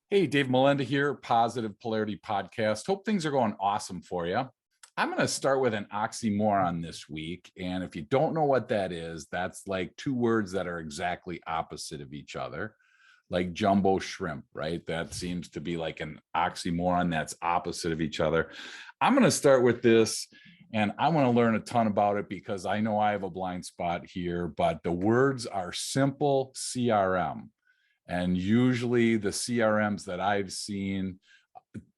Hey, Dave Melinda here, Positive Polarity Podcast. Hope things are going awesome for you. I'm going to start with an oxymoron this week. And if you don't know what that is, that's like two words that are exactly opposite of each other, like jumbo shrimp, right? That seems to be like an oxymoron that's opposite of each other. I'm going to start with this, and I want to learn a ton about it because I know I have a blind spot here, but the words are simple CRM. And usually the CRMs that I've seen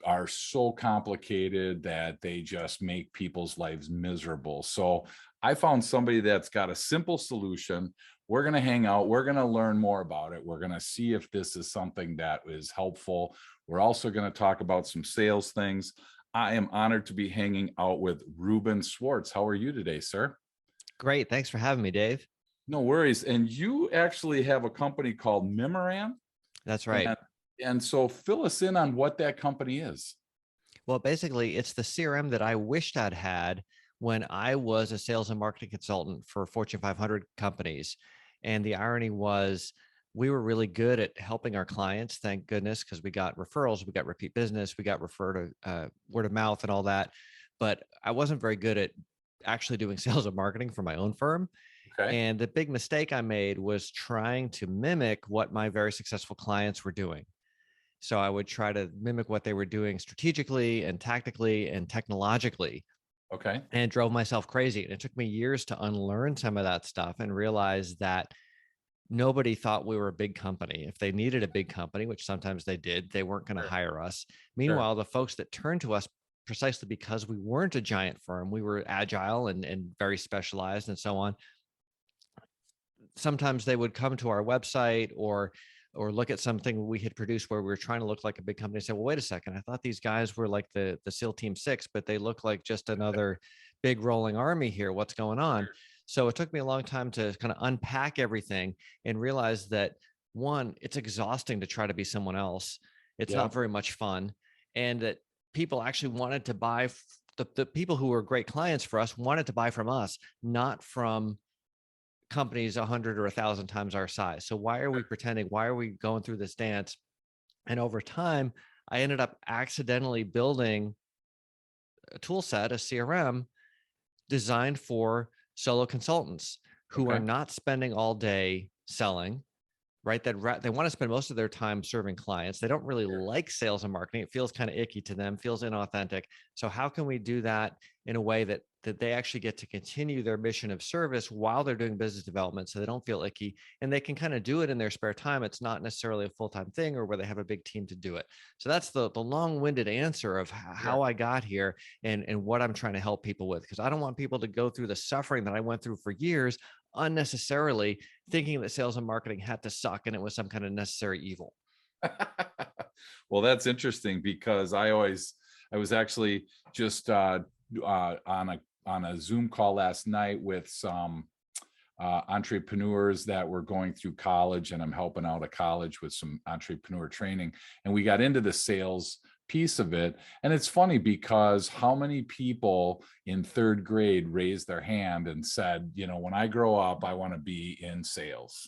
are so complicated that they just make people's lives miserable. So I found somebody that's got a simple solution. We're going to hang out. We're going to learn more about it. We're going to see if this is something that is helpful. We're also going to talk about some sales things. I am honored to be hanging out with Reuben Swartz. How are you today, sir? Great. Thanks for having me, Dave. No worries. And you actually have a company called Memoran. That's right. And so fill us in on what that company is. Well, basically, it's the CRM that I wished I'd had when I was a sales and marketing consultant for Fortune 500 companies. And the irony was, we were really good at helping our clients, thank goodness, because we got referrals, we got repeat business, we got referred to word of mouth and all that. But I wasn't very good at actually doing sales and marketing for my own firm. Okay. And the big mistake I made was trying to mimic what my very successful clients were doing. So I would try to mimic what they were doing strategically and tactically and technologically, Okay. and it drove myself crazy. And it took me years to unlearn some of that stuff and realize that nobody thought we were a big company. If they needed a big company, which sometimes they did, they weren't going to Sure. hire us. Sure. Meanwhile, the folks that turned to us precisely because we weren't a giant firm, we were agile and very specialized and so on. Sometimes they would come to our website or look at something we had produced where we were trying to look like a big company and say, well, wait a second, I thought these guys were like the SEAL Team 6, but they look like just another big rolling army here. What's going on? Sure. So it took me a long time to kind of unpack everything and realize that, one, it's exhausting to try to be someone else. It's Yeah. not very much fun. And that people actually wanted to buy, the people who were great clients for us wanted to buy from us, not from companies 100 or 1,000 times our size. So why are we pretending? Why are we going through this dance? And over time, I ended up accidentally building a tool set, a CRM designed for solo consultants who are Okay. not spending all day selling, right? That they want to spend most of their time serving clients. They don't really Sure. like sales and marketing. It feels kind of icky to them, feels inauthentic. So how can we do that in a way that they actually get to continue their mission of service while they're doing business development, so they don't feel icky and they can kind of do it in their spare time? It's not necessarily a full-time thing or where they have a big team to do it. So that's the long-winded answer of Sure. how I got here and what I'm trying to help people with, because I don't want people to go through the suffering that I went through for years unnecessarily, thinking that sales and marketing had to suck and it was some kind of necessary evil. Well, that's interesting because I was actually just on a Zoom call last night with some entrepreneurs that were going through college, and I'm helping out a college with some entrepreneur training. And we got into the sales piece of it. And it's funny because how many people in third grade raised their hand and said, when I grow up, I want to be in sales.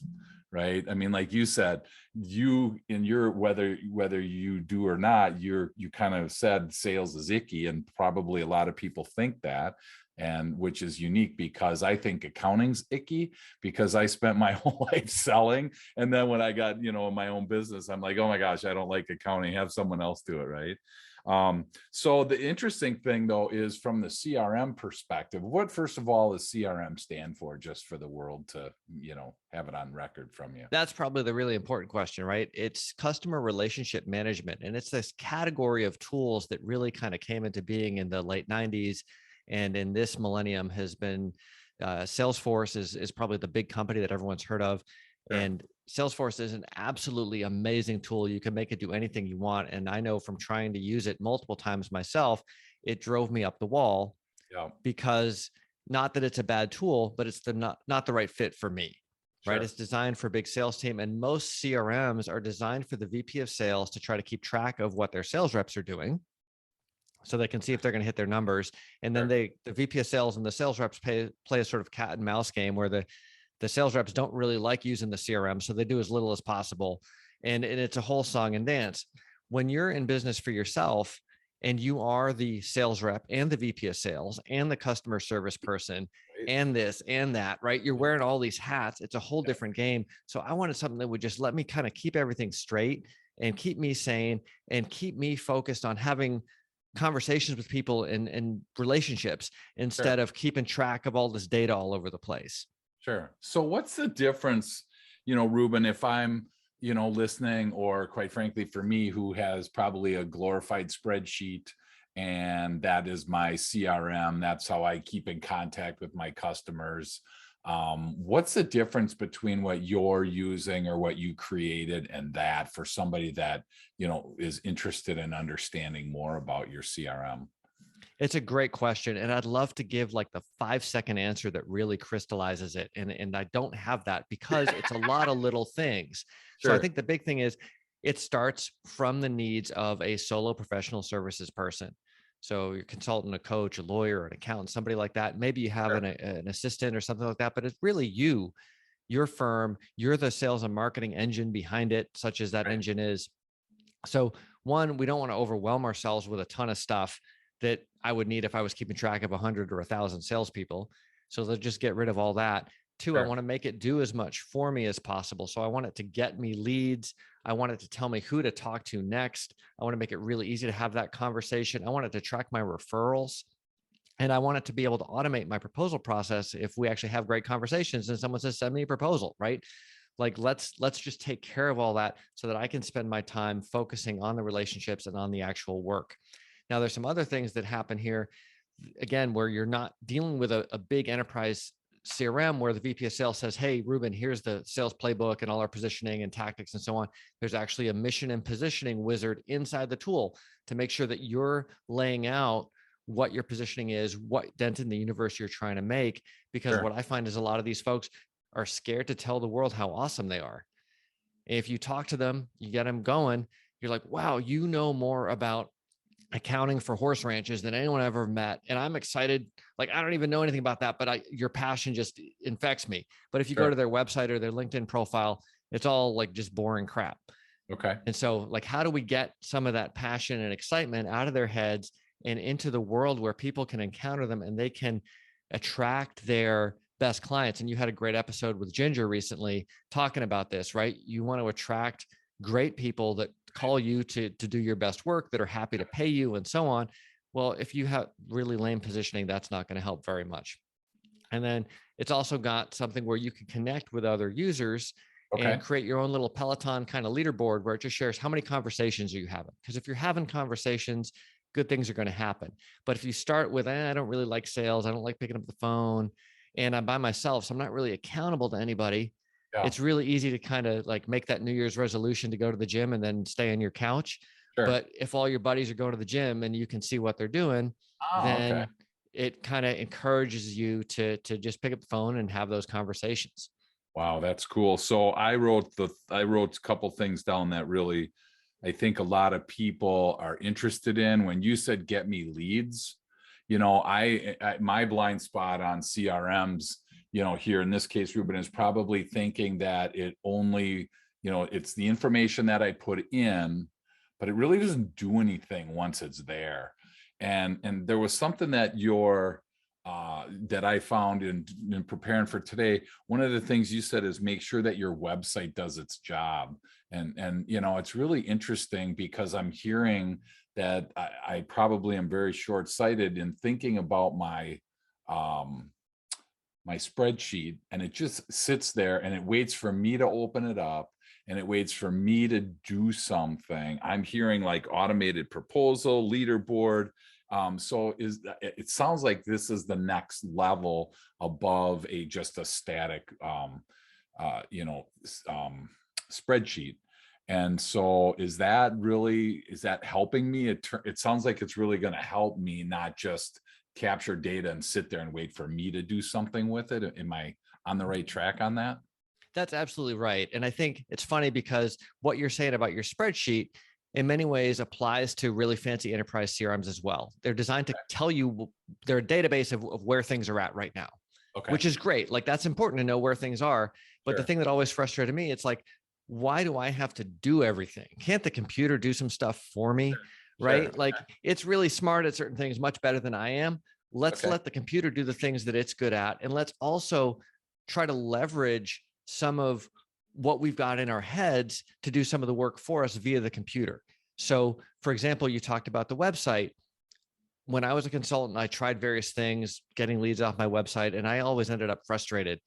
Right. I mean, like you said, you in your whether you do or not, you kind of said sales is icky, and probably a lot of people think that, and which is unique because I think accounting's icky because I spent my whole life selling. And then when I got, my own business, I'm like, oh my gosh, I don't like accounting. Have someone else do it. Right. So the interesting thing though, is from the CRM perspective, what, first of all, does CRM stand for, just for the world to, have it on record from you? That's probably the really important question, right? It's customer relationship management. And it's this category of tools that really kind of came into being in the late 90s. And in this millennium has been Salesforce is probably the big company that everyone's heard of. Sure. And Salesforce is an absolutely amazing tool. You can make it do anything you want. And I know from trying to use it multiple times myself, it drove me up the wall Yeah. because not that it's a bad tool, but it's not the right fit for me. Right. Sure. It's designed for a big sales team. And most CRMs are designed for the VP of sales to try to keep track of what their sales reps are doing, so they can see if they're going to hit their numbers. And then Sure. the VP of sales and the sales reps play a sort of cat and mouse game where the sales reps don't really like using the CRM. So they do as little as possible. And it's a whole song and dance. when you're in business for yourself and you are the sales rep and the VP of sales and the customer service person Right. and this and that, right? You're Yeah. wearing all these hats. It's a whole different game. So I wanted something that would just let me kind of keep everything straight and keep me sane and keep me focused on having conversations with people and relationships Sure. instead of keeping track of all this data all over the place. Sure. So what's the difference, Ruben, if I'm, listening, or quite frankly, for me, who has probably a glorified spreadsheet and that is my CRM, that's how I keep in contact with my customers. What's the difference between what you're using or what you created and that, for somebody that, is interested in understanding more about your CRM? It's a great question. And I'd love to give like the 5-second answer that really crystallizes it. And I don't have that because it's a lot of little things. So I Sure. think the big thing is it starts from the needs of a solo professional services person. So you're a consultant, a coach, a lawyer, an accountant, somebody like that. Maybe you have Sure. an assistant or something like that, but it's really you, your firm, you're the sales and marketing engine behind it, such as that Right. engine is. So one, we don't want to overwhelm ourselves with a ton of stuff that I would need if I was keeping track of 100 or 1,000 salespeople. So they'll just get rid of all that. Two, I Sure. want to make it do as much for me as possible. So I want it to get me leads. I want it to tell me who to talk to next. I want to make it really easy to have that conversation. I want it to track my referrals. And I want it to be able to automate my proposal process if we actually have great conversations and someone says, send me a proposal, right? Like let's just take care of all that so that I can spend my time focusing on the relationships and on the actual work. Now there's some other things that happen here, again, where you're not dealing with a big enterprise CRM where the VP of sales says, hey, Reuben, here's the sales playbook and all our positioning and tactics and so on. There's actually a mission and positioning wizard inside the tool to make sure that you're laying out what your positioning is, what dent in the universe you're trying to make. Because Sure. what I find is a lot of these folks are scared to tell the world how awesome they are. If you talk to them, you get them going, you're like, wow, you know more about accounting for horse ranches than anyone I've ever met. And I'm excited. Like, I don't even know anything about that, but your passion just infects me. But if you go Sure. to their website or their LinkedIn profile, it's all like just boring crap. Okay. And so like, how do we get some of that passion and excitement out of their heads and into the world where people can encounter them and they can attract their best clients? And you had a great episode with Ginger recently talking about this, right? You want to attract great people that call you to do your best work, that are happy to pay you and so on. Well, if you have really lame positioning, that's not going to help very much. And then it's also got something where you can connect with other users Okay. and create your own little Peloton kind of leaderboard where it just shares how many conversations are you having. Because if you're having conversations, good things are going to happen. But if you start with, I don't really like sales, I don't like picking up the phone, and I'm by myself, so I'm not really accountable to anybody. Yeah. It's really easy to kind of like make that New Year's resolution to go to the gym and then stay on your couch. Sure. But if all your buddies are going to the gym and you can see what they're doing, Oh, okay. then it kind of encourages you to just pick up the phone and have those conversations. Wow, that's cool. So I wrote a couple things down that really I think a lot of people are interested in. When you said get me leads, I my blind spot on CRMs, here in this case, Ruben, is probably thinking that it only, it's the information that I put in, but it really doesn't do anything once it's there. And there was something that I found in preparing for today. One of the things you said is make sure that your website does its job. And it's really interesting because I'm hearing that I probably am very short-sighted in thinking about um, my spreadsheet, and it just sits there and it waits for me to open it up and it waits for me to do something. I'm hearing like automated proposal, leaderboard. So it sounds like this is the next level above just a static uh, you know spreadsheet. And so is that helping me? It sounds like it's really going to help me, not just capture data and sit there and wait for me to do something with it. Am I on the right track on that? That's absolutely right. And I think it's funny because what you're saying about your spreadsheet in many ways applies to really fancy enterprise CRMs as well. They're designed to tell you, they're a database of where things are at right now, Okay. which is great. Like that's important to know where things are. But the Sure. thing that always frustrated me, it's like, why do I have to do everything? Can't the computer do some stuff for me? Right? Sure. Like it's really smart at certain things, much better than I am. Let's Okay. let the computer do the things that it's good at. And let's also try to leverage some of what we've got in our heads to do some of the work for us via the computer. So, for example, you talked about the website. When I was a consultant, I tried various things, getting leads off my website, and I always ended up frustrated.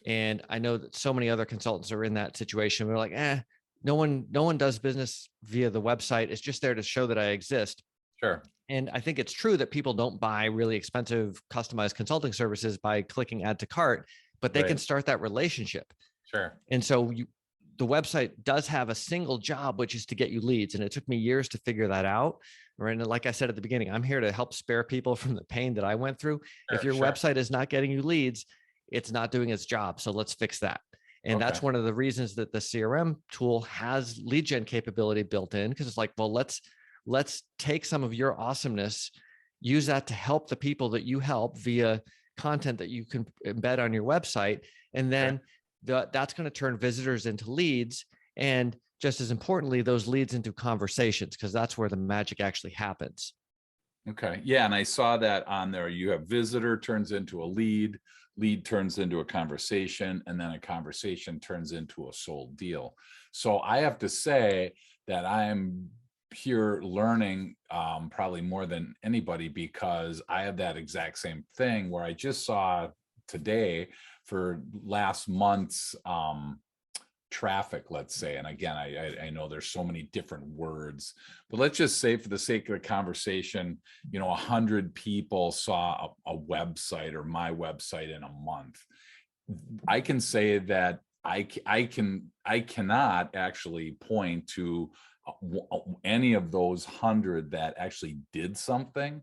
And I know that so many other consultants are in that situation. We're like, no one does business via the website. It's just there to show that I exist. Sure. And I think it's true that people don't buy really expensive customized consulting services by clicking add to cart, but they can Right. start that relationship. Sure. And so the website does have a single job, which is to get you leads. And it took me years to figure that out. Right. And like I said at the beginning, I'm here to help spare people from the pain that I went through. If your Sure. website is not getting you leads, it's not doing its job. So let's fix that. And Okay. that's one of the reasons that the CRM tool has lead gen capability built in, because it's like, well, let's take some of your awesomeness, use that to help the people that you help via content that you can embed on your website. And then that's going to turn visitors into leads. And just as importantly, those leads into conversations, because that's where the magic actually happens. Okay. Yeah. And I saw that on there. You have visitor turns into a lead, lead turns into a conversation, and then a conversation turns into a sold deal. So I have to say that I'm pure learning, probably more than anybody, because I have that exact same thing where I just saw today for last month's traffic, let's say. And again, I know there's so many different words, but let's just say for the sake of the conversation, 100 people saw a website or my website in a month. I can say that I cannot actually point to any of those 100 that actually did something,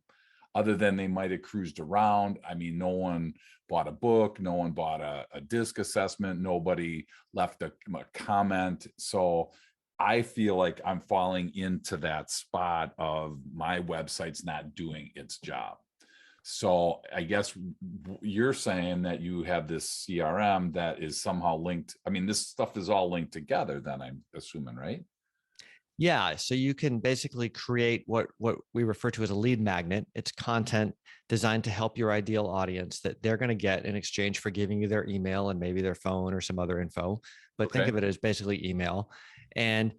other than they might have cruised around. I mean, no one bought a book, no one bought a disc assessment, nobody left a comment. So I feel like I'm falling into that spot of my website's not doing its job. So I guess you're saying that you have this CRM that is somehow linked. I mean, this stuff is all linked together then, I'm assuming, right? Yeah. So you can basically create what we refer to as a lead magnet. It's content designed to help your ideal audience that they're going to get in exchange for giving you their email and maybe their phone or some other info. But think Okay. of it as basically email. And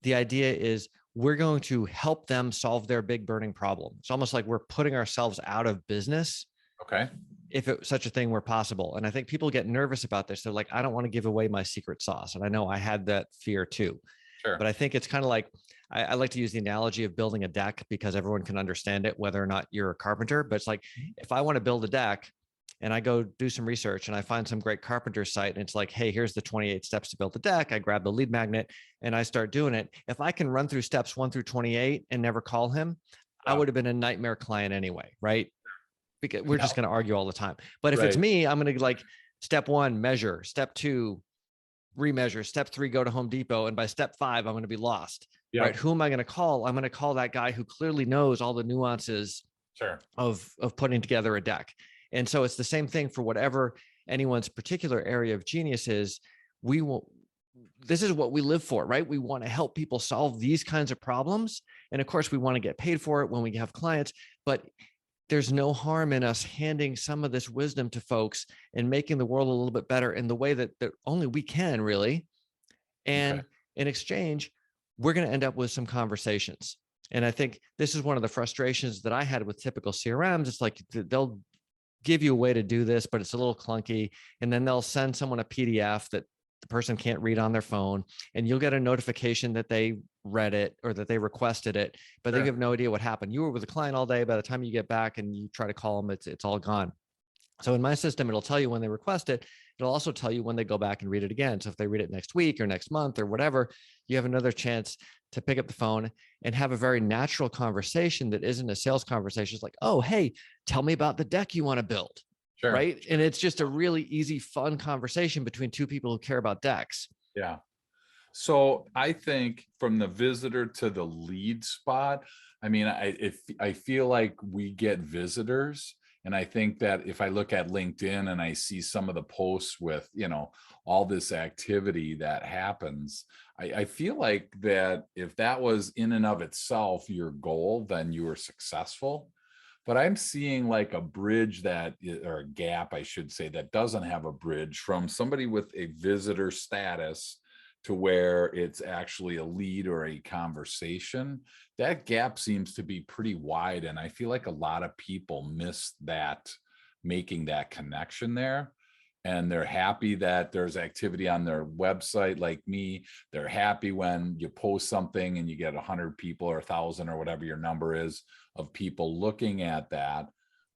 the idea is we're going to help them solve their big burning problem. It's almost like we're putting ourselves out of business, Okay. if such a thing were possible. And I think people get nervous about this. They're like, I don't want to give away my secret sauce. And I know I had that fear too. Sure. But I think it's kind of like, I like to use the analogy of building a deck because everyone can understand it, whether or not you're a carpenter. But it's like, if I want to build a deck and I go do some research and I find some great carpenter site and it's like, hey, here's the 28 steps to build a deck. I grab the lead magnet and I start doing it. If I can run through steps 1 through 28 and never call him, I would have been a nightmare client anyway, right? Because we're just going to argue all the time. But if it's me, I'm going to like step 1, measure, step 2, remeasure, step 3, go to Home Depot. And by step 5, I'm going to be lost, right? Who am I going to call? I'm going to call that guy who clearly knows all the nuances of putting together a deck. And so it's the same thing for whatever anyone's particular area of genius is. This is what we live for, right? We want to help people solve these kinds of problems. And of course, we want to get paid for it when we have clients, but there's no harm in us handing some of this wisdom to folks and making the world a little bit better in the way that only we can, really. And in exchange, we're going to end up with some conversations. And I think this is one of the frustrations that I had with typical CRMs. It's like they'll give you a way to do this, but it's a little clunky. And then they'll send someone a PDF that the person can't read on their phone, and you'll get a notification that they read it or that they requested it, but they have no idea what happened. You were with a client all day. By the time you get back and you try to call them, it's all gone. So in my system, it'll tell you when they request it. It'll also tell you when they go back and read it again. So if they read it next week or next month or whatever, you have another chance to pick up the phone and have a very natural conversation that isn't a sales conversation. It's like, oh, hey, tell me about the deck you want to build. Right. And it's just a really easy, fun conversation between two people who care about decks. Yeah. So I think from the visitor to the lead spot, I mean, I feel like we get visitors And I think that if I look at LinkedIn and I see some of the posts with, all this activity that happens, I feel like that if that was in and of itself your goal, then you were successful. But I'm seeing like a bridge or a gap, I should say, that doesn't have a bridge from somebody with a visitor status to where it's actually a lead or a conversation. That gap seems to be pretty wide. And I feel like a lot of people miss that, making that connection there. And they're happy that there's activity on their website, like me. They're happy when you post something and you get 100 people or 1,000 or whatever your number is of people looking at that.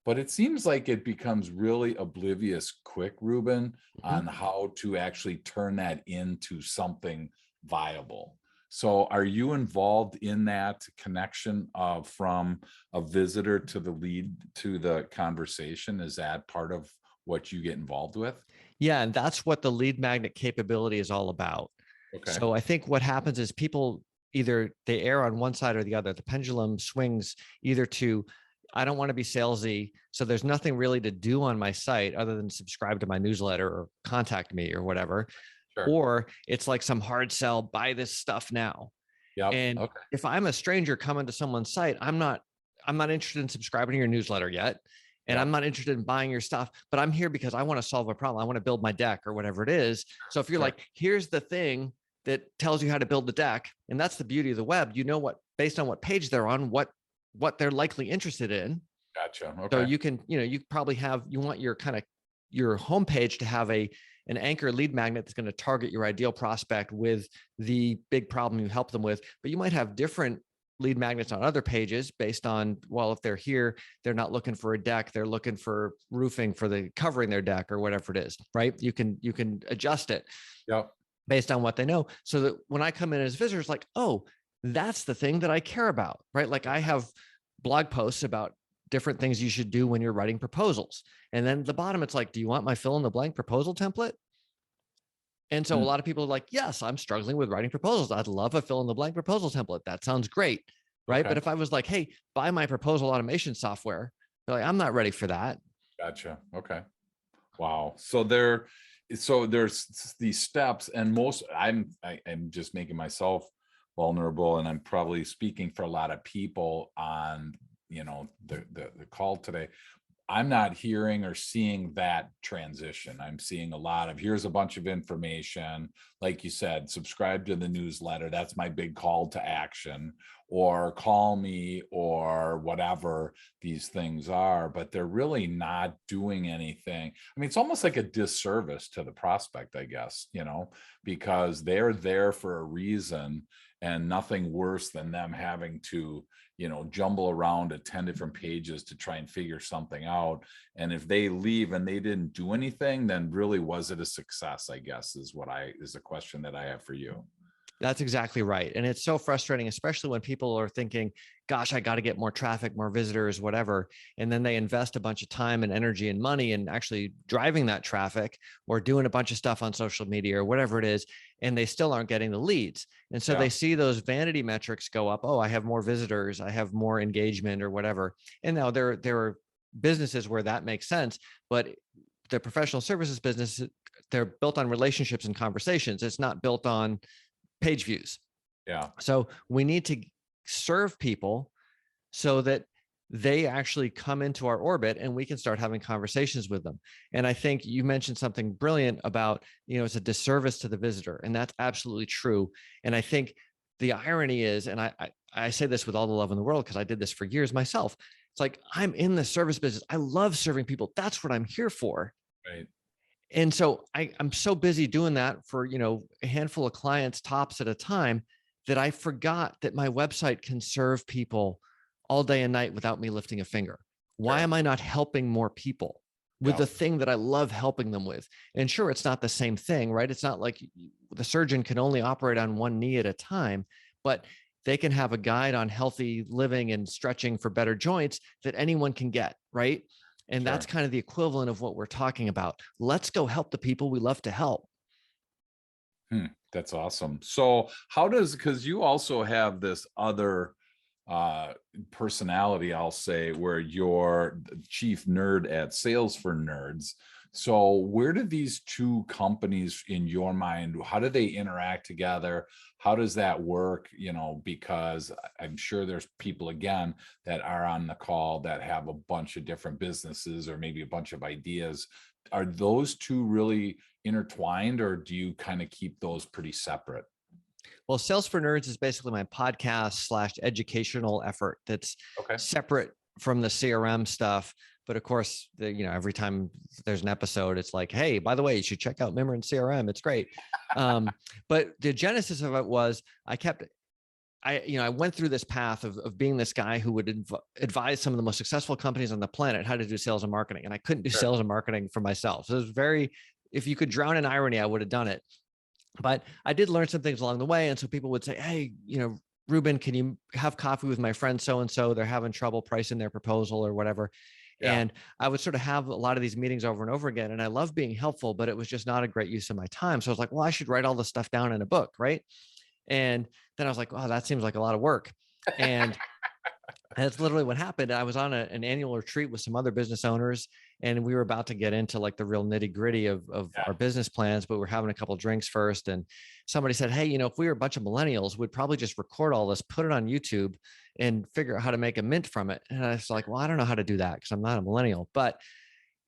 But it seems like it becomes really oblivious quick, Reuben, on how to actually turn that into something viable. So are you involved in that connection from a visitor to the lead to the conversation? Is that part of what you get involved with? Yeah, and that's what the lead magnet capability is all about. Okay. So I think what happens is people either they err on one side or the other. The pendulum swings either to, I don't want to be salesy, so there's nothing really to do on my site other than subscribe to my newsletter or contact me or whatever. Sure. Or it's like some hard sell, buy this stuff now. Yep. And Okay. if I'm a stranger coming to someone's site, I'm not interested in subscribing to your newsletter yet. And I'm not interested in buying your stuff, but I'm here because I want to solve a problem. I want to build my deck or whatever it is. So if you're like, here's the thing that tells you how to build the deck, and that's the beauty of the web, what, based on what page they're on, what they're likely interested in. Gotcha. Okay. So you can, you probably you want your your homepage to have an anchor lead magnet that's going to target your ideal prospect with the big problem you help them with, but you might have different lead magnets on other pages based on, well, if they're here, they're not looking for a deck, they're looking for roofing for the covering their deck or whatever it is, right? You can adjust it based on what they know. So that when I come in as visitors, like, oh, that's the thing that I care about, right? Like I have blog posts about different things you should do when you're writing proposals. And then at the bottom, it's like, do you want my fill in the blank proposal template? And so a lot of people are like, yes, I'm struggling with writing proposals. I'd love a fill in the blank proposal template. That sounds great. Right. Okay. But if I was like, hey, buy my proposal automation software, they're like, I'm not ready for that. Gotcha. Okay. Wow. So there's these steps, and I'm just making myself vulnerable, and I'm probably speaking for a lot of people on, the call today. I'm not hearing or seeing that transition. I'm seeing a lot of, here's a bunch of information. Like you said, subscribe to the newsletter. That's my big call to action, or call me, or whatever these things are, but they're really not doing anything. I mean, it's almost like a disservice to the prospect, I guess, because they're there for a reason, and nothing worse than them having to, jumble around at 10 different pages to try and figure something out. And if they leave and they didn't do anything, then really, was it a success, I guess, is a question that I have for you. That's exactly right. And it's so frustrating, especially when people are thinking, gosh, I got to get more traffic, more visitors, whatever. And then they invest a bunch of time and energy and money in actually driving that traffic or doing a bunch of stuff on social media or whatever it is. And they still aren't getting the leads. And so they see those vanity metrics go up. Oh, I have more visitors, I have more engagement or whatever. And now there are businesses where that makes sense, but the professional services business, they're built on relationships and conversations. It's not built on page views. Yeah. So we need to serve people so that they actually come into our orbit and we can start having conversations with them. And I think you mentioned something brilliant about, it's a disservice to the visitor. And that's absolutely true. And I think the irony is, and I say this with all the love in the world, because I did this for years myself. It's like, I'm in the service business. I love serving people. That's what I'm here for. Right. And so I'm so busy doing that for, a handful of clients tops at a time, that I forgot that my website can serve people all day and night without me lifting a finger. Why am I not helping more people with the thing that I love helping them with? And sure, it's not the same thing, right? It's not like the surgeon can only operate on one knee at a time, but they can have a guide on healthy living and stretching for better joints that anyone can get, right? And that's kind of the equivalent of what we're talking about. Let's go help the people we love to help. That's awesome. So because you also have this other personality, I'll say, where you're the chief nerd at Sales for Nerds. So where do these two companies in your mind, how do they interact together? How does that work? Because I'm sure there's people, again, that are on the call that have a bunch of different businesses or maybe a bunch of ideas. Are those two really intertwined, or do you kind of keep those pretty separate? Well, Sales for Nerds is basically my podcast / educational effort that's Okay. separate from the CRM stuff. But of course, every time there's an episode, it's like, hey, by the way, you should check out Mimran CRM. It's great. But the genesis of it was I went through this path of being this guy who would advise some of the most successful companies on the planet how to do sales and marketing. And I couldn't do sales and marketing for myself. So it was if you could drown in irony, I would have done it. But I did learn some things along the way. And so people would say, hey, Reuben, can you have coffee with my friend so-and-so? They're having trouble pricing their proposal or whatever. Yeah. And I would sort of have a lot of these meetings over and over again. And I love being helpful, but it was just not a great use of my time. So I was like, well, I should write all this stuff down in a book, right? And then I was like, wow, that seems like a lot of work. And that's literally what happened. I was on an annual retreat with some other business owners, and we were about to get into like the real nitty gritty of our business plans, but we're having a couple of drinks first. And somebody said, hey, if we were a bunch of millennials, we'd probably just record all this, put it on YouTube and figure out how to make a mint from it. And I was like, well, I don't know how to do that because I'm not a millennial, but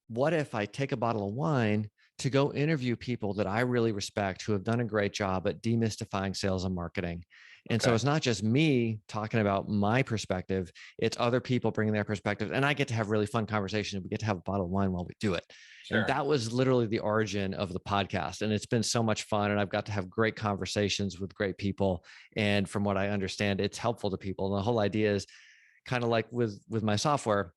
what if I take a bottle of wine to go interview people that I really respect who have done a great job at demystifying sales and marketing? And so it's not just me talking about my perspective, it's other people bringing their perspective. And I get to have really fun conversations. We get to have a bottle of wine while we do it. Sure. And that was literally the origin of the podcast. And it's been so much fun. And I've got to have great conversations with great people. And from what I understand, it's helpful to people. And the whole idea is kind of like with my software,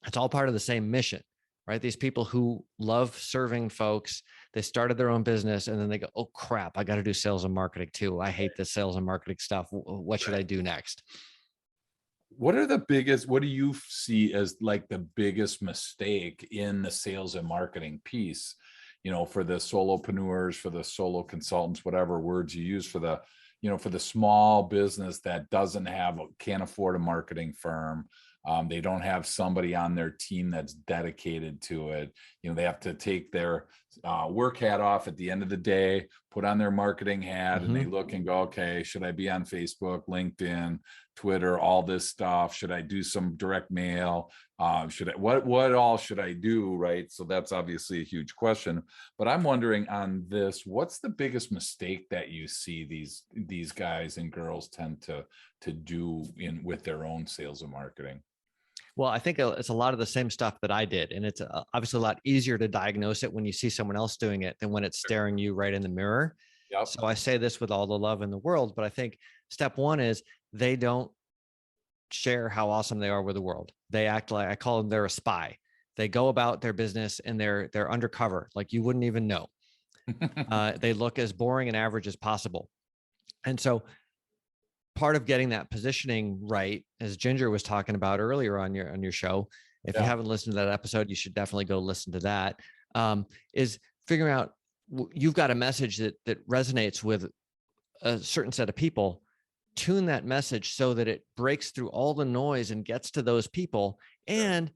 it's all part of the same mission, right? These people who love serving folks, they started their own business and then they go, oh crap, I got to do sales and marketing too. I hate this sales and marketing stuff. What should I do next? What do you see as like the biggest mistake in the sales and marketing piece, for the solopreneurs, for the solo consultants, whatever words you use, for the small business that can't afford a marketing firm. They don't have somebody on their team that's dedicated to it. They have to take their work hat off at the end of the day, put on their marketing hat, and they look and go, okay, should I be on Facebook, LinkedIn, Twitter, all this stuff? Should I do some direct mail? What all should I do? Right. So that's obviously a huge question, but I'm wondering on this, what's the biggest mistake that you see these guys and girls tend to do with their own sales and marketing? Well, I think it's a lot of the same stuff that I did. And it's obviously a lot easier to diagnose it when you see someone else doing it than when it's staring you right in the mirror. Yep. So I say this with all the love in the world, but I think step one is they don't share how awesome they are with the world. They act like, I call them, they're a spy. They go about their business and they're undercover, like you wouldn't even know. They look as boring and average as possible. And so part of getting that positioning right, as Ginger was talking about earlier on your show, if you haven't listened to that episode, you should definitely go listen to that, is figuring out you've got a message that resonates with a certain set of people. Tune that message so that it breaks through all the noise and gets to those people. And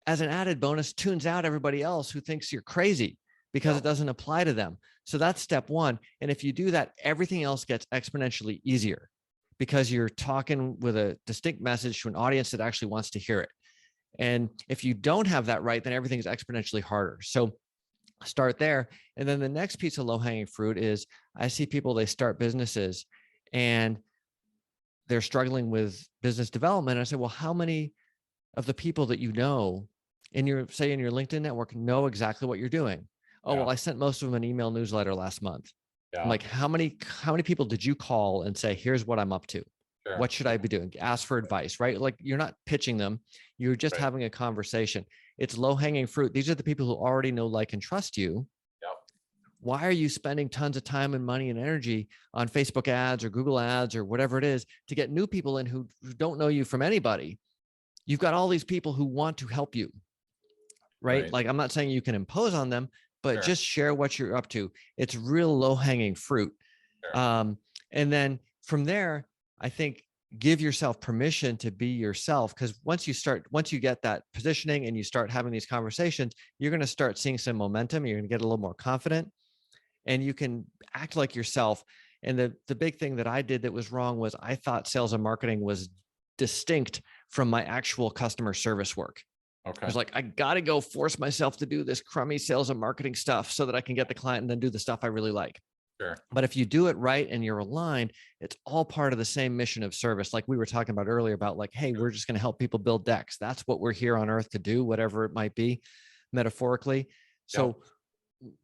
as an added bonus, tunes out everybody else who thinks you're crazy because it doesn't apply to them. So that's step one. And if you do that, everything else gets exponentially easier, because you're talking with a distinct message to an audience that actually wants to hear it. And if you don't have that right, then everything's exponentially harder. So start there. And then the next piece of low-hanging fruit is I see people, they start businesses and they're struggling with business development. I say, well, how many of the people that in your LinkedIn network know exactly what you're doing? Oh, well, I sent most of them an email newsletter last month. I'm like, how many people did you call and say, here's what I'm up to? Sure. What should I be doing? Ask for advice, right? Like you're not pitching them. You're just having a conversation. It's low hanging fruit. These are the people who already know, like, and trust you. Yep. Why are you spending tons of time and money and energy on Facebook ads or Google ads or whatever it is to get new people in who don't know you from anybody? You've got all these people who want to help you, right? Like, I'm not saying you can impose on them, but just share what you're up to. It's real low hanging fruit. Sure. And then from there, I think, give yourself permission to be yourself. Because once you get that positioning and you start having these conversations, you're going to start seeing some momentum. You're going to get a little more confident and you can act like yourself. And the big thing that I did that was wrong was I thought sales and marketing was distinct from my actual customer service work. I Okay. was like, I got to go force myself to do this crummy sales and marketing stuff so that I can get the client and then do the stuff I really like. Sure. But if you do it right and you're aligned, it's all part of the same mission of service. Like we were talking about earlier about like, hey, we're just going to help people build decks. That's what we're here on earth to do, whatever it might be, metaphorically. So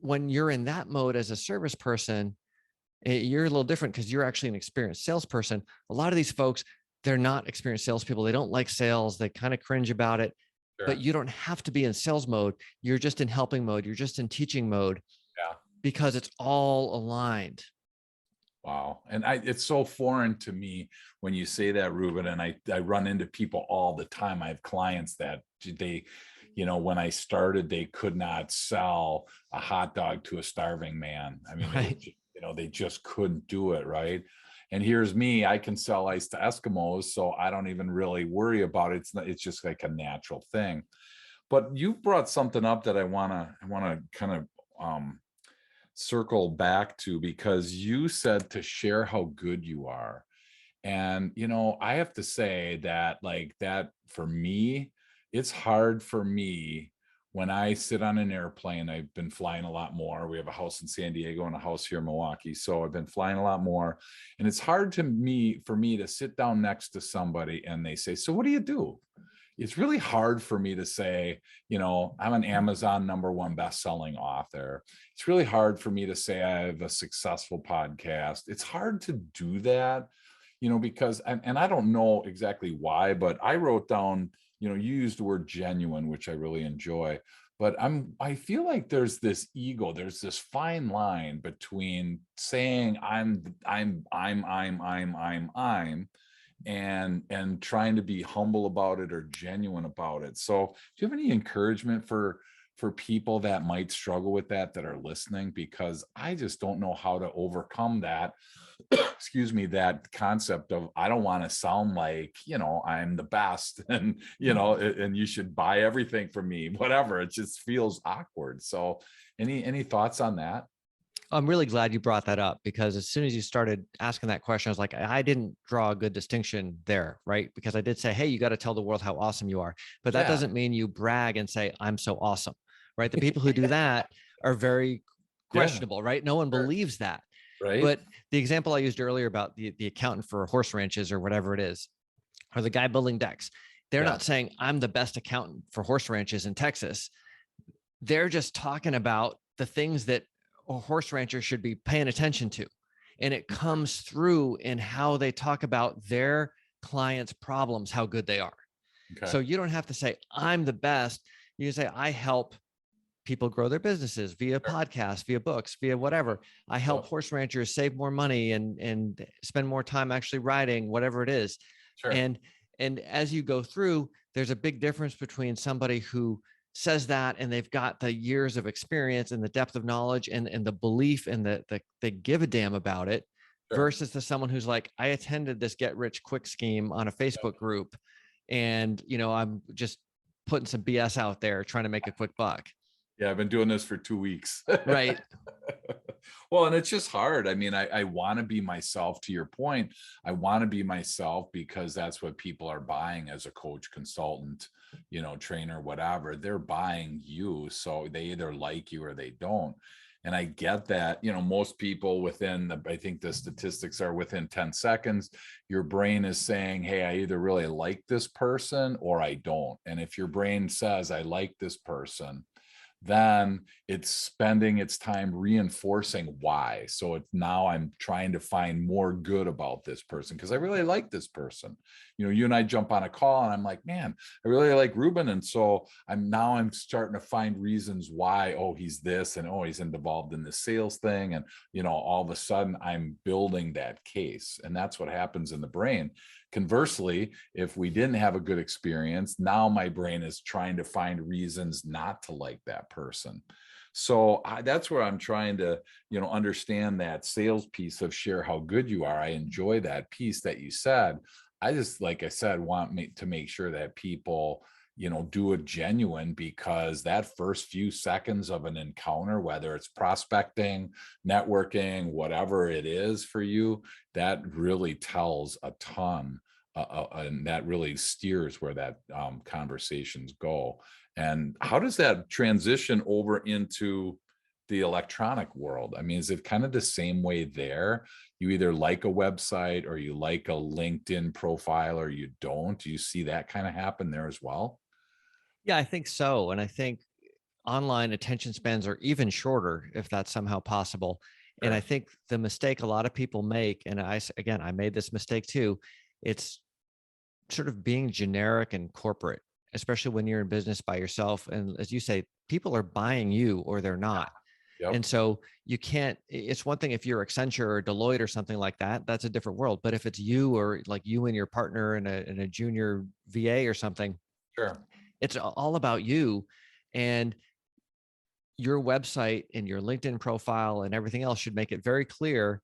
when you're in that mode as a service person, you're a little different because you're actually an experienced salesperson. A lot of these folks, they're not experienced salespeople. They don't like sales. They kind of cringe about it. Sure. But you don't have to be in sales mode. You're just in helping mode. You're just in teaching mode. Yeah. Because it's all aligned. Wow. And it's so foreign to me when you say that, Reuben, and I run into people all the time. I have clients that they, when I started, they could not sell a hot dog to a starving man. I mean, right. They just couldn't do it. Right. And here's me, I can sell ice to Eskimos, so I don't even really worry about it. It's just like a natural thing. But you brought something up that I want to kind of circle back to, because you said to share how good you are. And, I have to say that, like, that for me, it's hard for me when I sit on an airplane. I've been flying a lot more. We have a house in San Diego and a house here in Milwaukee. So I've been flying a lot more. And it's hard for me to sit down next to somebody and they say, so what do you do? It's really hard for me to say, I'm an Amazon #1 best-selling author. It's really hard for me to say I have a successful podcast. It's hard to do that, because, and I don't know exactly why, but I wrote down, you used the word genuine, which I really enjoy. But I feel like there's this ego, there's this fine line between saying I'm and trying to be humble about it or genuine about it. So do you have any encouragement for people that might struggle with that are listening? Because I just don't know how to overcome that excuse me, that concept of, I don't want to sound like, I'm the best and, and you should buy everything from me, whatever. It just feels awkward. So any thoughts on that? I'm really glad you brought that up, because as soon as you started asking that question, I was like, I didn't draw a good distinction there, right? Because I did say, hey, you got to tell the world how awesome you are. But that doesn't mean you brag and say, I'm so awesome, right? The people who do that are very questionable, right? No one believes that. Right. But the example I used earlier about the accountant for horse ranches or whatever it is, or the guy building decks, they're not saying I'm the best accountant for horse ranches in Texas. They're just talking about the things that a horse rancher should be paying attention to. And it comes through in how they talk about their clients' problems, how good they are. Okay. So you don't have to say, I'm the best. You say, I help people grow their businesses via podcasts, via books, via whatever. I help horse ranchers save more money and spend more time actually riding, whatever it is. Sure. And as you go through, there's a big difference between somebody who says that and they've got the years of experience and the depth of knowledge and the belief and they give a damn about it, versus to someone who's like, I attended this get rich quick scheme on a Facebook group and I'm just putting some BS out there trying to make a quick buck. Yeah, I've been doing this for 2 weeks. Right. Well, and it's just hard. I mean, I want to be myself, to your point. I want to be myself because that's what people are buying as a coach, consultant, trainer, whatever. They're buying you. So they either like you or they don't. And I get that, most people I think the statistics are within 10 seconds, your brain is saying, hey, I either really like this person or I don't. And if your brain says, I like this person, then it's spending its time reinforcing why. So now I'm trying to find more good about this person because I really like this person. You and I jump on a call and I'm like, man, I really like Reuben. And so I'm starting to find reasons why, oh, he's this and oh, he's involved in the sales thing. And, all of a sudden I'm building that case. And that's what happens in the brain. Conversely, if we didn't have a good experience, now my brain is trying to find reasons not to like that person. So that's where I'm trying to, understand that sales piece of share how good you are. I enjoy that piece that you said. I just, like I said, want me to make sure that people, do it genuine, because that first few seconds of an encounter, whether it's prospecting, networking, whatever it is for you, that really tells a ton. And that really steers where that conversations go. And how does that transition over into the electronic world? I mean, is it kind of the same way there? You either like a website or you like a LinkedIn profile or you don't. Do you see that kind of happen there as well? Yeah, I think so. And I think online attention spans are even shorter if that's somehow possible. And I Sure. think the mistake a lot of people make, and again, I made this mistake too, it's sort of being generic and corporate, especially when you're in business by yourself. And as you say, people are buying you or they're not. Yep. And so you can't, it's one thing if you're Accenture or Deloitte or something like that, that's a different world. But if it's you or like you and your partner in a junior VA or something, Sure. it's all about you. And your website and your LinkedIn profile and everything else should make it very clear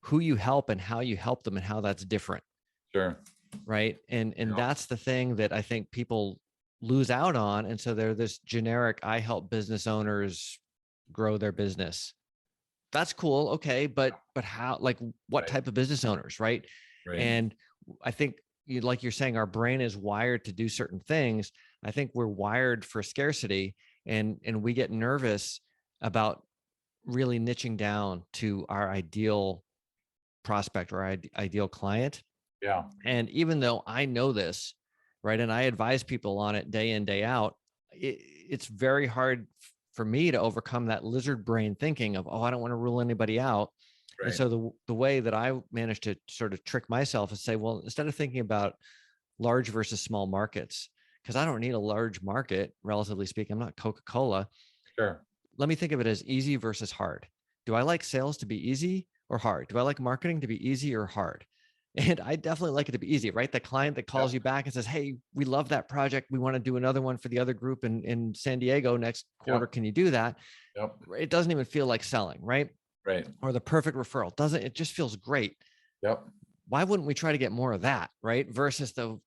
who you help and how you help them and how that's different. Sure. Right. And Yep. that's the thing that I think people lose out on. And so they're this generic, I help business owners grow their business. That's cool. Okay. But how, like what Right. type of business owners? Right. Right. And I think like you're saying, our brain is wired to do certain things. I think we're wired for scarcity, and we get nervous about really niching down to our ideal prospect or ideal client. Yeah. And even though I know this, right, and I advise people on it day in, day out, it's very hard for me to overcome that lizard brain thinking of, oh, I don't want to rule anybody out. And Right. so the way that I managed to sort of trick myself is say, well, instead of thinking about large versus small markets, because I don't need a large market, relatively speaking, I'm not Coca-Cola. Sure. Let me think of it as easy versus hard. Do I like sales to be easy or hard? Do I like marketing to be easy or hard? And I definitely like it to be easy, right? The client that calls Yep. you back and says, hey, we love that project. We want to do another one for the other group in San Diego next quarter. Yep. Can you do that? Yep. It doesn't even feel like selling, right? Right. Or the perfect referral. Doesn't it just feels great? Yep. Why wouldn't we try to get more of that, right? Versus the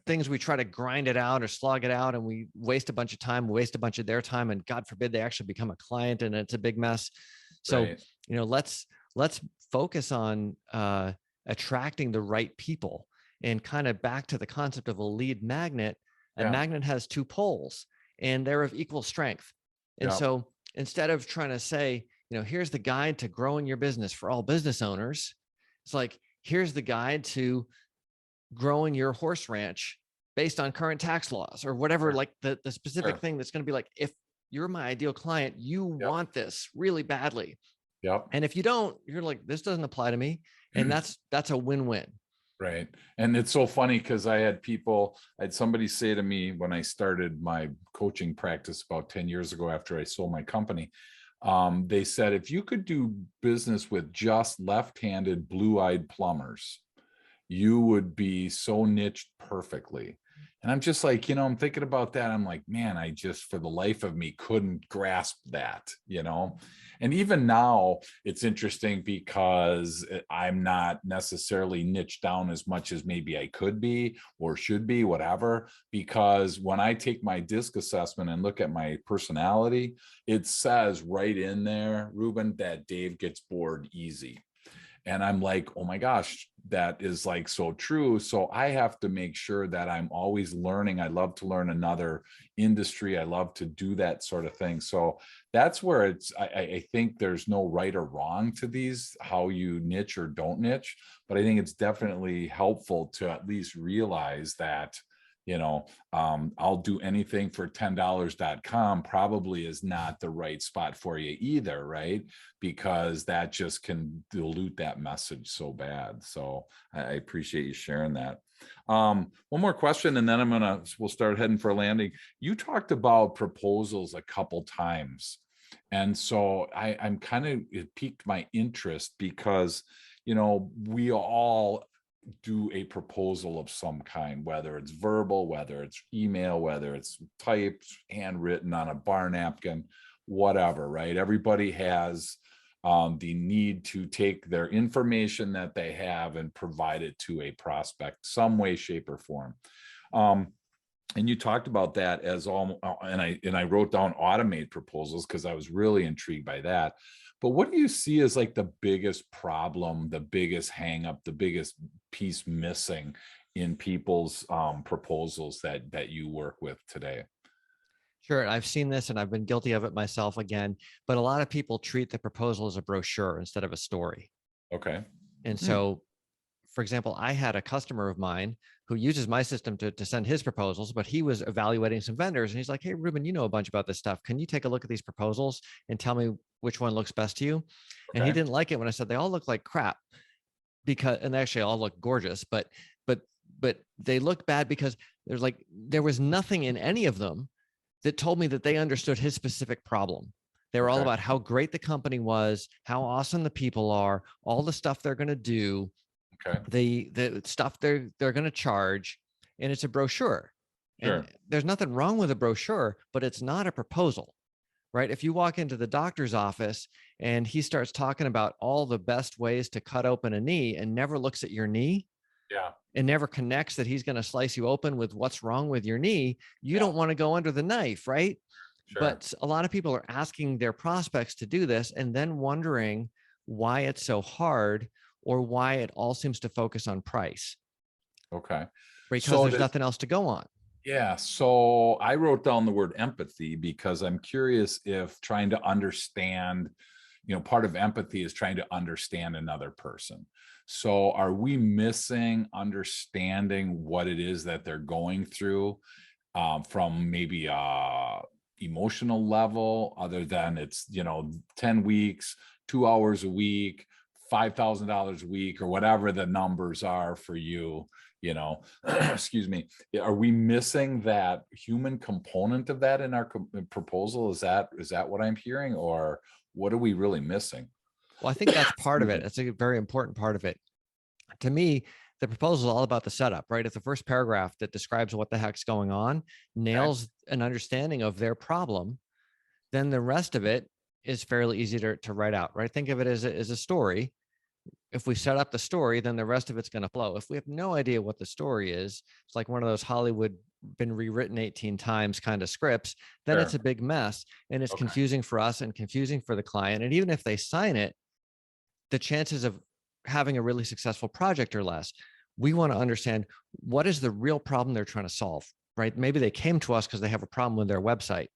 things we try to grind it out or slog it out and we waste a bunch of time, waste a bunch of their time, and God forbid they actually become a client and it's a big mess. So, Right. let's focus on attracting the right people, and kind of back to the concept of a lead magnet. A Yeah. magnet has two poles and they're of equal strength. And Yep. so instead of trying to say, here's the guide to growing your business for all business owners, it's like, here's the guide to growing your horse ranch based on current tax laws or whatever, Sure. like the specific Sure. thing that's going to be like, if you're my ideal client, you Yep. want this really badly. Yep. And if you don't, you're like, this doesn't apply to me. And that's a win-win. Right. And it's so funny because I had somebody say to me when I started my coaching practice about 10 years ago after I sold my company, they said, if you could do business with just left-handed blue-eyed plumbers, you would be so niched perfectly. And I'm just like, I'm thinking about that. I'm like, man, I just, for the life of me, couldn't grasp that. And even now it's interesting because I'm not necessarily niched down as much as maybe I could be or should be, whatever, because when I take my DISC assessment and look at my personality, it says right in there, Reuben, that Dave gets bored easy. And I'm like, oh my gosh, that is like so true. So I have to make sure that I'm always learning. I love to learn another industry. I love to do that sort of thing. So that's where I think there's no right or wrong to these, how you niche or don't niche. But I think it's definitely helpful to at least realize that, I'll do anything for $10.com probably is not the right spot for you either, right? Because that just can dilute that message so bad. So I appreciate you sharing that. One more question, and then we'll start heading for a landing. You talked about proposals a couple times. And so I'm kind of, it piqued my interest because, we all do a proposal of some kind, whether it's verbal, whether it's email, whether it's typed, handwritten on a bar napkin, whatever, right? Everybody has the need to take their information that they have and provide it to a prospect some way, shape, or form. And you talked about that as all, and I wrote down automate proposals because I was really intrigued by that. But what do you see as like the biggest problem, the biggest hang up, the biggest piece missing in people's proposals that you work with today? Sure. I've seen this and I've been guilty of it myself again, but a lot of people treat the proposal as a brochure instead of a story. Okay. And so, for example, I had a customer of mine who uses my system to send his proposals, but he was evaluating some vendors and he's like, "Hey, Ruben, you know a bunch about this stuff. Can you take a look at these proposals and tell me which one looks best to you?" And he Okay. didn't like it when I said they all look like crap because, and they actually all look gorgeous, but, but they look bad because there was nothing in any of them that told me that they understood his specific problem. They were all Okay. about how great the company was, how awesome the people are, all the stuff they're going to do, Okay. the stuff they're going to charge, and it's a brochure. Sure. And there's nothing wrong with a brochure, but it's not a proposal, right? If you walk into the doctor's office and he starts talking about all the best ways to cut open a knee and never looks at your knee, Yeah. and never connects that he's going to slice you open with what's wrong with your knee, you Yeah. don't want to go under the knife, right? Sure. But a lot of people are asking their prospects to do this and then wondering why it's so hard or why it all seems to focus on price Okay. because So there's nothing else to go on. yeah, so I wrote down the word empathy because I'm curious if trying to understand, part of empathy is trying to understand another person. So are we missing understanding what it is that they're going through from maybe a emotional level, other than it's, 10 weeks, 2 hours a week, $5,000 a week, or whatever the numbers are for you, excuse me. Are we missing that human component of that in our proposal? Is that what I'm hearing, or what are we really missing? Well, I think that's part of Excuse it. me. That's a very important part of it. To me, the proposal is all about the setup, right? If the first paragraph that describes what the heck's going on Okay. nails an understanding of their problem, then the rest of it is fairly easy to write out, right? Think of it as a story. If we set up the story, then the rest of it's going to flow. If we have no idea what the story is, it's like one of those Hollywood been rewritten 18 times kind of scripts, then it's Sure. a big mess and it's Okay. confusing for us and confusing for the client. And even if they sign it, the chances of having a really successful project are less. We want to understand what is the real problem they're trying to solve, right? Maybe they came to us because they have a problem with their website,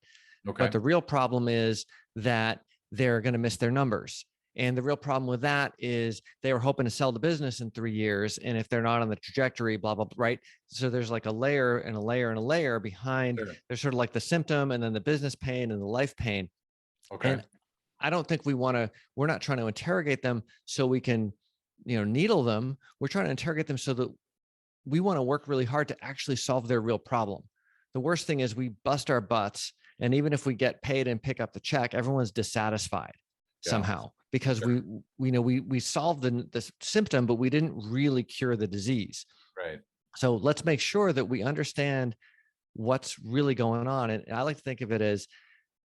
Okay. but the real problem is that they're going to miss their numbers. And the real problem with that is they were hoping to sell the business in 3 years. And if they're not on the trajectory, blah, blah, blah, right? So there's like a layer and a layer and a layer behind. Sure. There's sort of like the symptom and then the business pain and the life pain. Okay. And I don't think we're not trying to interrogate them so we can, needle them. We're trying to interrogate them so that we want to work really hard to actually solve their real problem. The worst thing is we bust our butts. And even if we get paid and pick up the check, everyone's dissatisfied Yeah. somehow because Sure. we solved the symptom, but we didn't really cure the disease. Right. So let's make sure that we understand what's really going on. And I like to think of it as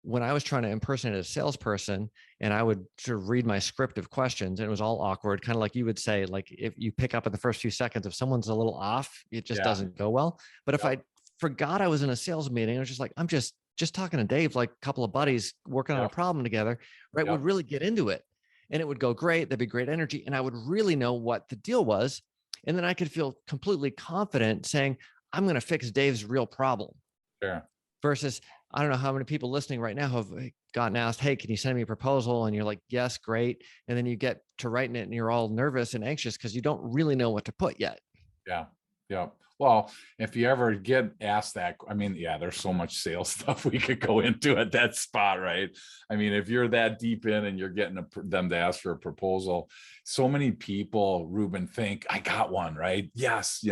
when I was trying to impersonate a salesperson and I would sort of read my script of questions and it was all awkward, kind of like you would say, like if you pick up in the first few seconds, if someone's a little off, it just Yeah. doesn't go well. But if Yep. I forgot I was in a sales meeting, I was just like, I'm just talking to Dave, like a couple of buddies working on a Yep. problem together, right? Yep. Would really get into it and it would go great. There'd be great energy and I would really know what the deal was. And then I could feel completely confident saying, I'm going to fix Dave's real problem Sure. versus I don't know how many people listening right now have gotten asked, hey, can you send me a proposal? And you're like, yes, great. And then you get to writing it and you're all nervous and anxious because you don't really know what to put yet. Yeah. Yeah. Well, if you ever get asked that, I mean, yeah, there's so much sales stuff we could go into at that spot, right? I mean, if you're that deep in and you're getting them to ask for a proposal, so many people, Reuben, think I got one, right? Yes,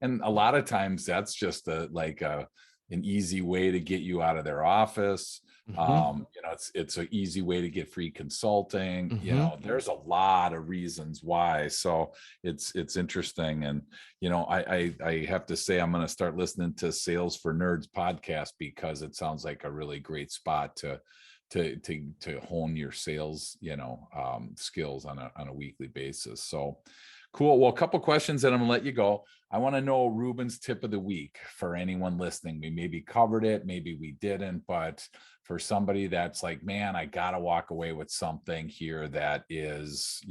and a lot of times that's just an easy way to get you out of their office. Mhm. It's an easy way to get free consulting. Mhm. There's a lot of reasons why. So it's interesting. And I have to say I'm going to start listening to Sales for Nerds podcast because it sounds like a really great spot to to hone your sales, skills on a weekly basis. So cool. Well, a couple questions and I'm gonna let you go. I want to know Reuben's tip of the week for anyone listening. We maybe covered it, maybe we didn't, but for somebody that's like, man, I gotta walk away with something here that is,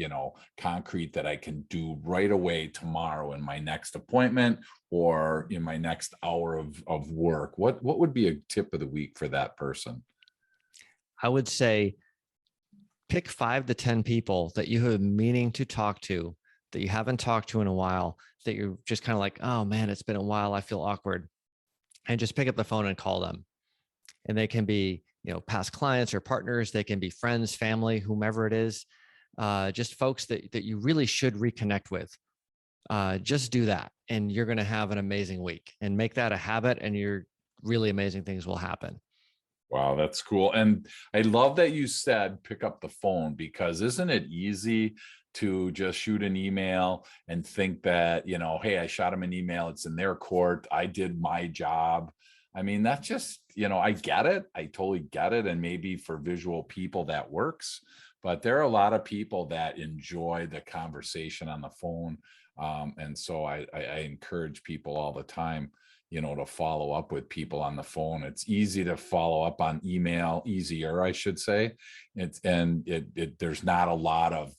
concrete that I can do right away tomorrow in my next appointment or in my next hour of work. What would be a tip of the week for that person? I would say pick 5 to 10 people that you have meaning to talk to, that you haven't talked to in a while, that you're just kind of like, oh man, it's been a while, I feel awkward. And just pick up the phone and call them. And they can be, past clients or partners, they can be friends, family, whomever it is, just folks that you really should reconnect with. Just do that. And you're going to have an amazing week, and make that a habit, and really amazing things will happen. Wow, that's cool. And I love that you said pick up the phone, because isn't it easy to just shoot an email and think that, hey, I shot them an email, it's in their court, I did my job. I mean, that's just, I get it. I totally get it. And maybe for visual people that works, but there are a lot of people that enjoy the conversation on the phone. And so I encourage people all the time, to follow up with people on the phone. It's easy to follow up on email, easier, I should say. There's not a lot of,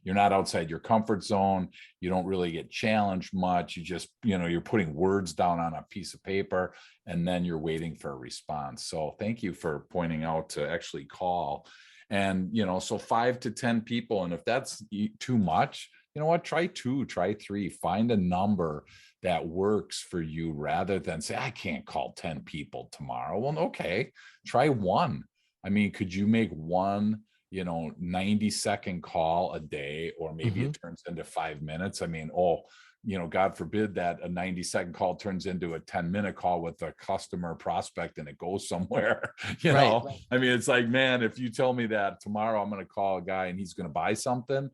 you're not outside your comfort zone. You don't really get challenged much. You just, you're putting words down on a piece of paper and then you're waiting for a response. So thank you for pointing out to actually call. And, so 5 to 10 people. And if that's too much, you know what, try 2, try 3, find a number that works for you rather than say, I can't call 10 people tomorrow. Well, okay, try 1. I mean, could you make 1, 90-second call a day, or maybe it turns into 5 minutes? I mean, God forbid that a 90-second call turns into a 10-minute call with a customer prospect and it goes somewhere, Right. I mean, it's like, man, if you tell me that tomorrow I'm going to call a guy and he's going to buy something,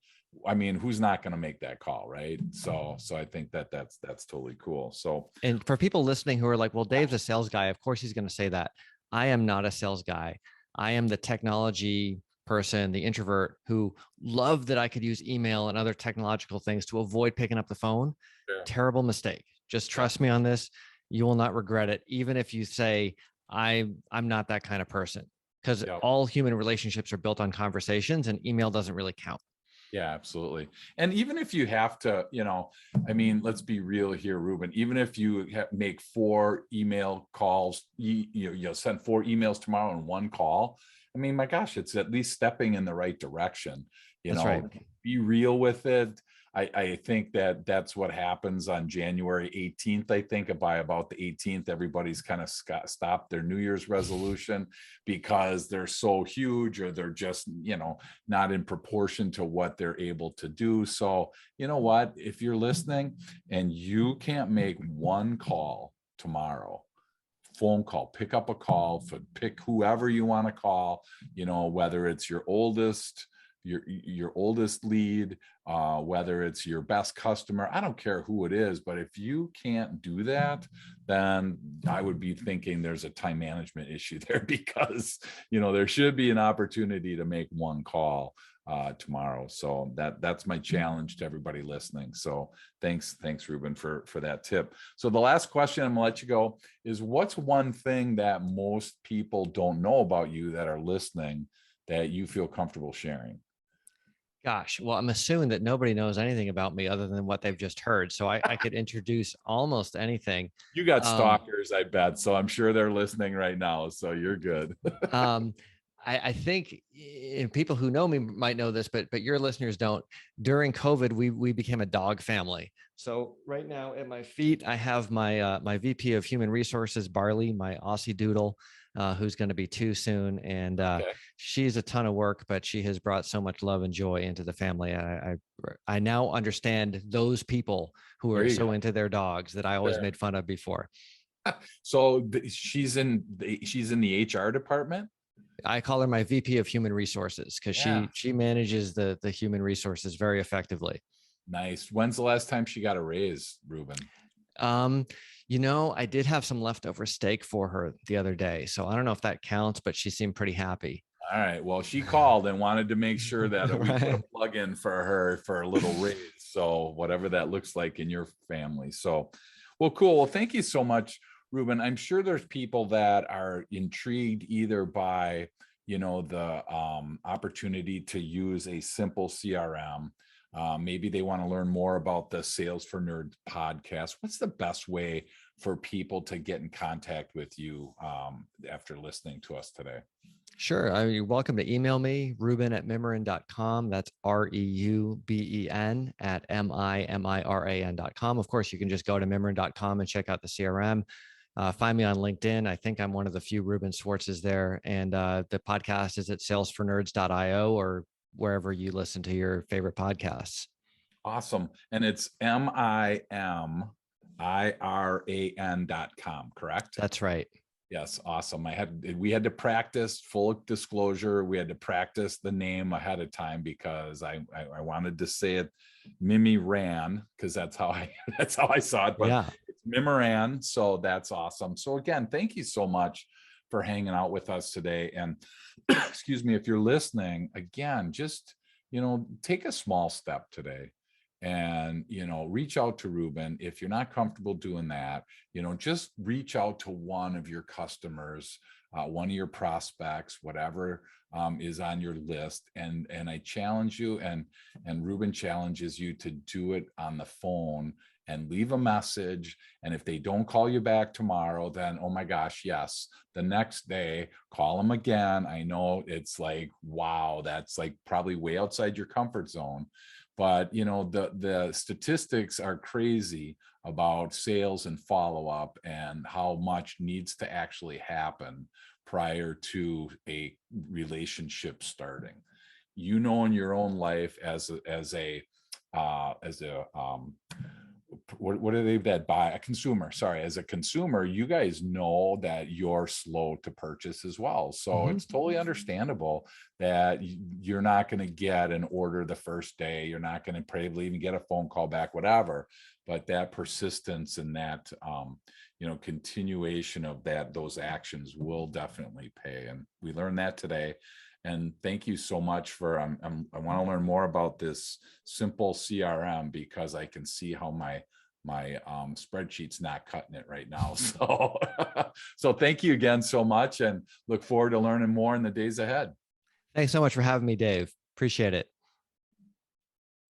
I mean, who's not going to make that call, right? So I think that's totally cool. So, and for people listening who are like, well, Dave's a sales guy, of course he's going to say that. I am not a sales guy. I am the technology person, the introvert who loved that I could use email and other technological things to avoid picking up the phone. Yeah. Terrible mistake. Just trust me on this. You will not regret it. Even if you say, I'm not that kind of person, because all human relationships are built on conversations, and email doesn't really count. Yeah, absolutely. And even if you have to, I mean, let's be real here, Reuben, even if you make 4 email calls, you'll send 4 emails tomorrow and 1 call. I mean, my gosh, it's at least stepping in the right direction. That's right. Be real with it. I think that's what happens on January 18th. I think by about the 18th, everybody's kind of stopped their New Year's resolution because they're so huge, or they're just, not in proportion to what they're able to do. So, you know what, if you're listening and you can't make 1 call tomorrow, phone call, pick up a call, pick whoever you want to call, whether it's your oldest lead, whether it's your best customer, I don't care who it is, but if you can't do that, then I would be thinking there's a time management issue there, because, there should be an opportunity to make 1 call tomorrow. So that's my challenge to everybody listening. So thanks Reuben for that tip. So the last question, I'm gonna let you go, is what's one thing that most people don't know about you that are listening that you feel comfortable sharing? Gosh, well, I'm assuming that nobody knows anything about me other than what they've just heard. So I could introduce almost anything. You got stalkers, I bet. So I'm sure they're listening right now. So you're good. I think, and people who know me might know this, but your listeners don't. During COVID, we became a dog family. So right now at my feet, I have my VP of Human Resources, Barley, my Aussie Doodle, who's going to be 2 soon, and she's a ton of work, but she has brought so much love and joy into the family. I now understand those people who are so into their dogs that I always made fun of before. So she's in the HR department. I call her my VP of Human Resources, because she manages the human resources very effectively. Nice. When's the last time she got a raise, Reuben? I did have some leftover steak for her the other day, so I don't know if that counts, but she seemed pretty happy. All right. Well, she called and wanted to make sure that we put a Right. plug in for her for a little raise. So whatever that looks like in your family. So, well, cool. Well, thank you so much, Reuben. I'm sure there's people that are intrigued either by, the opportunity to use a simple CRM. Maybe they want to learn more about the Sales for Nerds podcast. What's the best way for people to get in contact with you after listening to us today? Sure. You're welcome to email me, Reuben@mimiran.com. That's REUBEN at MIMIRAN.com. Of course, you can just go to mimiran.com and check out the CRM. Find me on LinkedIn. I think I'm one of the few Reuben Swartzes there. And the podcast is at salesfornerds.io or wherever you listen to your favorite podcasts. Awesome. And it's MIMIRAN.com, correct? That's right. Yes, awesome. We had to practice, full disclosure, we had to practice the name ahead of time because I wanted to say it Mimi Ran, because that's how I saw it, but Yeah. it's Mimiran. So that's awesome. So again, thank you so much for hanging out with us today. And excuse me, if you're listening, again, just take a small step today and reach out to Reuben. If you're not comfortable doing that, just reach out to one of your customers, one of your prospects, whatever is on your list, and I challenge you, and Reuben challenges you to do it on the phone and leave a message. And if they don't call you back tomorrow, then oh my gosh, yes, the next day call them again. I know it's like, wow, that's like probably way outside your comfort zone. But the statistics are crazy about sales and follow-up and how much needs to actually happen prior to a relationship starting. In your own life as a what are they that buy a consumer? Sorry, as a consumer, you guys know that you're slow to purchase as well. So it's totally understandable that you're not going to get an order the first day. You're not going to probably even get a phone call back, whatever. But that persistence and that continuation of those actions will definitely pay. And we learned that today. And thank you so much for, I want to learn more about this simple CRM because I can see how my spreadsheet's not cutting it right now. So, so thank you again so much and look forward to learning more in the days ahead. Thanks so much for having me, Dave. Appreciate it.